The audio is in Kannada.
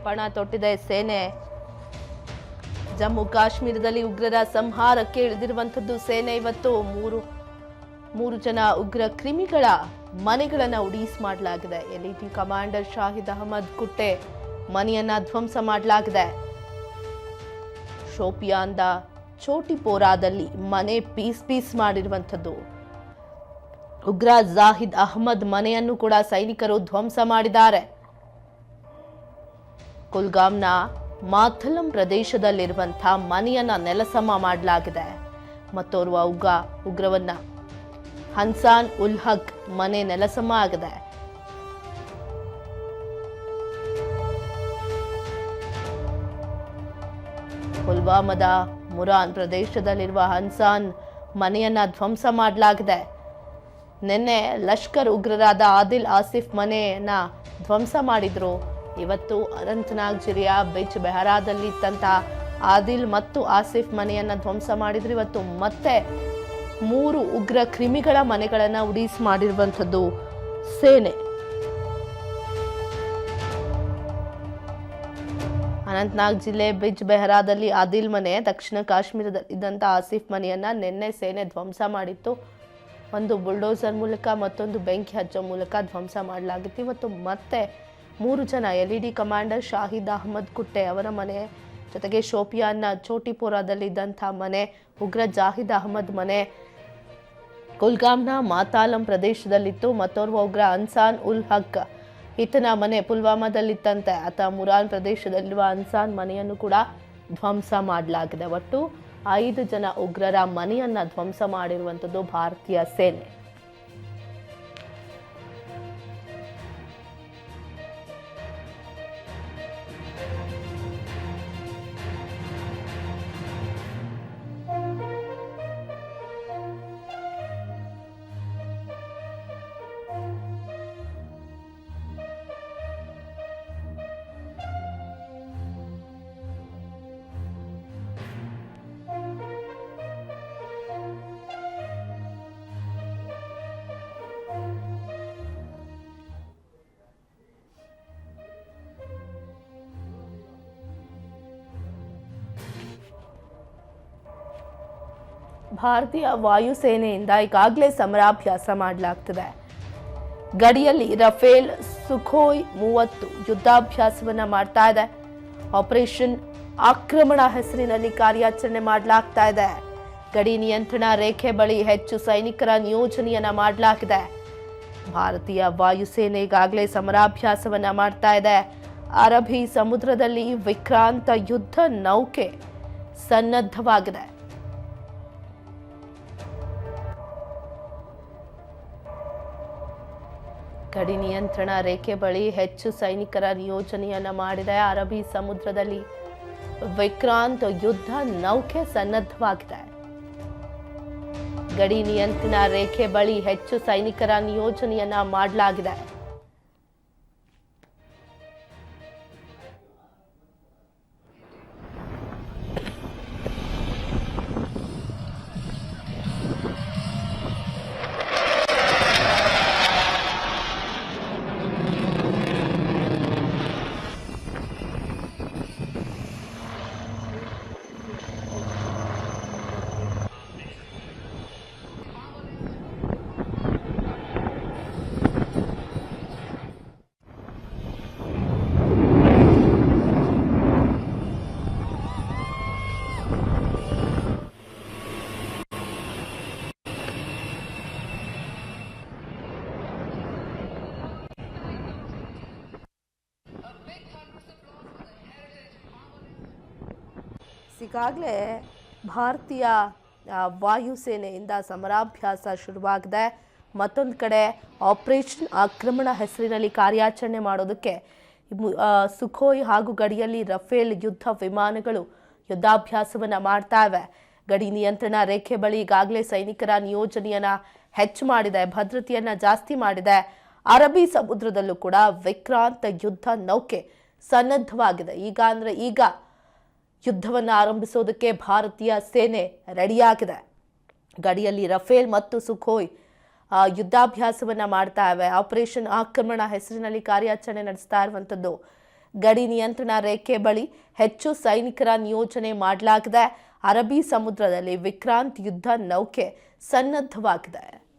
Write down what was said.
ಪಣ ತೊಟ್ಟಿದೆ ಸೇನೆ. ಜಮ್ಮು ಕಾಶ್ಮೀರದಲ್ಲಿ ಉಗ್ರರ ಸಂಹಾರಕ್ಕೆ ಇಳಿದಿರುವಂತದ್ದು ಸೇನೆ. ಇವತ್ತು ಮೂರು ಜನ ಉಗ್ರ ಕ್ರಿಮಿಗಳ ಮನೆಗಳನ್ನ ಉಡೀಸ್ ಮಾಡಲಾಗಿದೆ. ಎಲ್ಇಟಿ ಕಮಾಂಡರ್ ಶಾಹಿದ್ ಅಹಮದ್ ಕುಟ್ಟೆ ಮನೆಯನ್ನ ಧ್ವಂಸ ಮಾಡಲಾಗಿದೆ. ಶೋಪಿಯಾನ್ದ ಚೋಟಿಪೋರಾದಲ್ಲಿ ಮನೆ ಪೀಸ್ ಮಾಡಿರುವಂಥದ್ದು. ಉಗ್ರ ಜಾಹಿದ್ ಅಹಮದ್ ಮನೆಯನ್ನು ಕೂಡ ಸೈನಿಕರು ಧ್ವಂಸ ಮಾಡಿದ್ದಾರೆ. ಕುಲ್ಗಾಮ್ನ ಮಾಥಲಂ ಪ್ರದೇಶದಲ್ಲಿರುವಂತಹ ಮನೆಯನ್ನ ನೆಲಸಮ ಮಾಡಲಾಗಿದೆ. ಮತ್ತೋರ್ವ ಉಗ್ರವನ್ನ ಹನ್ಸಾನ್ ಉಲ್ ಹಕ್ ಮನೆ ನೆಲಸಮ ಆಗಿದೆ. ಪುಲ್ವಾಮಾದ ಮುರಾನ್ ಪ್ರದೇಶದಲ್ಲಿರುವ ಹನ್ಸಾನ್ ಮನೆಯನ್ನ ಧ್ವಂಸ ಮಾಡಲಾಗಿದೆ. ನಿನ್ನೆ ಲಷ್ಕರ್ ಉಗ್ರರಾದ ಆದಿಲ್ ಆಸಿಫ್ ಮನೆಯನ್ನ ಧ್ವಂಸ ಮಾಡಿದ್ರು. ಇವತ್ತು ಅನಂತನಾಗ್ ಜಿಲ್ಲೆಯ ಬಿಜ್ ಬೆಹರಾದಲ್ಲಿ ಇದ್ದಂತಹ ಆದಿಲ್ ಮತ್ತು ಆಸಿಫ್ ಮನೆಯನ್ನ ಧ್ವಂಸ ಮಾಡಿದ್ರು. ಇವತ್ತು ಮತ್ತೆ 3 ಉಗ್ರ ಕ್ರಿಮಿಗಳ ಮನೆಗಳನ್ನ ಉಡೀಸ್ ಮಾಡಿರುವಂಥದ್ದು ಸೇನೆ. ಅನಂತನಾಗ್ ಜಿಲ್ಲೆ ಬಿಜ್ ಬೆಹರಾದಲ್ಲಿ ಆದಿಲ್ ಮನೆ, ದಕ್ಷಿಣ ಕಾಶ್ಮೀರದಲ್ಲಿ ಇದ್ದಂಥ ಆಸಿಫ್ ಮನೆಯನ್ನ ನಿನ್ನೆ ಸೇನೆ ಧ್ವಂಸ ಮಾಡಿತ್ತು. ಒಂದು ಬುಲ್ಡೋಸರ್ ಮೂಲಕ ಮತ್ತೊಂದು ಬೆಂಕಿ ಹಚ್ಚೋ ಮೂಲಕ ಧ್ವಂಸ ಮಾಡಲಾಗಿತ್ತು. ಇವತ್ತು ಮತ್ತೆ 3 ಜನ ಎಲ್ಇಡಿ ಕಮಾಂಡರ್ ಶಾಹಿದ್ ಅಹಮದ್ ಕುಟ್ಟೆ ಅವರ ಮನೆ, ಜೊತೆಗೆ ಶೋಪಿಯಾನ್ನ ಚೋಟಿಪೋರಾದಲ್ಲಿ ಇದ್ದಂಥ ಮನೆ, ಉಗ್ರ ಜಾಹಿದ್ ಅಹಮದ್ ಮನೆ ಕುಲ್ಗಾಮ್ನ ಮಾತಾಲಂ ಪ್ರದೇಶದಲ್ಲಿತ್ತು. ಮತ್ತೋರ್ವ ಉಗ್ರ ಹನ್ಸಾನ್ ಉಲ್ ಹಕ್ ಈತನ ಮನೆ ಪುಲ್ವಾಮಾದಲ್ಲಿತ್ತಂತೆ. ಆತ ಮುರಾನ್ ಪ್ರದೇಶದಲ್ಲಿರುವ ಹನ್ಸಾನ್ ಮನೆಯನ್ನು ಕೂಡ ಧ್ವಂಸ ಮಾಡಲಾಗಿದೆ. ಒಟ್ಟು 5 ಜನ ಉಗ್ರರ ಮನೆಯನ್ನ ಧ್ವಂಸ ಮಾಡಿರುವಂಥದ್ದು ಭಾರತೀಯ ಸೇನೆ. ಭಾರತೀಯ ವಾಯುಸೇನೆಯಿಂದ ಈಗಾಗಲೇ ಸಮರಾಭ್ಯಾಸ ಮಾಡಲಾಗ್ತಿದೆ. ಗಡಿಯಲ್ಲಿ ರಫೇಲ್ ಸುಖೋಯ್ 30 ಯುದ್ಧಾಭ್ಯಾಸವನ್ನ ಮಾಡ್ತಾ ಇದೆ. ಆಪರೇಷನ್ ಆಕ್ರಮಣ ಹೆಸರಿನಲ್ಲಿ ಕಾರ್ಯಾಚರಣೆ ಮಾಡಲಾಗ್ತಾ ಇದೆ. ಗಡಿ ನಿಯಂತ್ರಣ ರೇಖೆ ಬಳಿ ಹೆಚ್ಚು ಸೈನಿಕರ ನಿಯೋಜನೆಯನ್ನ ಮಾಡಲಾಗಿದೆ. ಭಾರತೀಯ ವಾಯುಸೇನೆ ಈಗಾಗಲೇ ಸಮರಾಭ್ಯಾಸವನ್ನ ಮಾಡ್ತಾ ಇದೆ. ಅರಬ್ಬಿ ಸಮುದ್ರದಲ್ಲಿ ವಿಕ್ರಾಂತ ಯುದ್ಧ ನೌಕೆ ಸನ್ನದ್ಧವಾಗಿದೆ. ಗಡಿ ನಿಯಂತ್ರಣ ರೇಖೆ ಬಳಿ ಹೆಚ್ಚು ಸೈನಿಕರ ನಿಯೋಜನೆಯನ್ನ ಮಾಡಿದೆ. ಅರಬ್ಬಿ ಸಮುದ್ರದಲ್ಲಿ ವಿಕ್ರಾಂತ್ ಯುದ್ಧ ನೌಕೆ ಸನ್ನದ್ಧವಾಗಿದೆ. ಗಡಿ ನಿಯಂತ್ರಣ ರೇಖೆ ಬಳಿ ಹೆಚ್ಚು ಸೈನಿಕರ ನಿಯೋಜನೆಯನ್ನ ಮಾಡಲಾಗಿದೆ. ಈಗಾಗಲೇ ಭಾರತೀಯ ವಾಯುಸೇನೆಯಿಂದ ಸಮರಾಭ್ಯಾಸ ಶುರುವಾಗಿದೆ. ಮತ್ತೊಂದು ಕಡೆ ಆಪರೇಷನ್ ಆಕ್ರಮಣ ಹೆಸರಿನಲ್ಲಿ ಕಾರ್ಯಾಚರಣೆ ಮಾಡೋದಕ್ಕೆ ಸುಖೋಯ್ ಹಾಗೂ ಗಡಿಯಲ್ಲಿ ರಫೇಲ್ ಯುದ್ಧ ವಿಮಾನಗಳು ಯುದ್ಧಾಭ್ಯಾಸವನ್ನ ಮಾಡ್ತಾ ಇವೆ. ಗಡಿ ನಿಯಂತ್ರಣ ರೇಖೆ ಬಳಿ ಈಗಾಗಲೇ ಸೈನಿಕರ ನಿಯೋಜನೆಯನ್ನ ಹೆಚ್ಚು ಮಾಡಿದೆ, ಭದ್ರತೆಯನ್ನ ಜಾಸ್ತಿ ಮಾಡಿದೆ. ಅರಬ್ಬಿ ಸಮುದ್ರದಲ್ಲೂ ಕೂಡ ವಿಕ್ರಾಂತ ಯುದ್ಧ ನೌಕೆ ಸನ್ನದ್ಧವಾಗಿದೆ. ಈಗ ಯುದ್ಧವನ್ನು ಆರಂಭಿಸೋದಕ್ಕೆ ಭಾರತೀಯ ಸೇನೆ ರೆಡಿಯಾಗಿದೆ. ಗಡಿಯಲ್ಲಿ ರಫೇಲ್ ಮತ್ತು ಸುಖೋಯ್ ಯುದ್ಧಾಭ್ಯಾಸವನ್ನ ಮಾಡ್ತಾ ಇವೆ. ಆಪರೇಷನ್ ಆಕ್ರಮಣ ಹೆಸರಿನಲ್ಲಿ ಕಾರ್ಯಾಚರಣೆ ನಡೆಸ್ತಾ ಇರುವಂಥದ್ದು. ಗಡಿ ನಿಯಂತ್ರಣ ರೇಖೆ ಬಳಿ ಹೆಚ್ಚು ಸೈನಿಕರ ನಿಯೋಜನೆ ಮಾಡಲಾಗಿದೆ. ಅರಬ್ಬಿ ಸಮುದ್ರದಲ್ಲಿ ವಿಕ್ರಾಂತ್ ಯುದ್ಧ ನೌಕೆ ಸನ್ನದ್ಧವಾಗಿದೆ.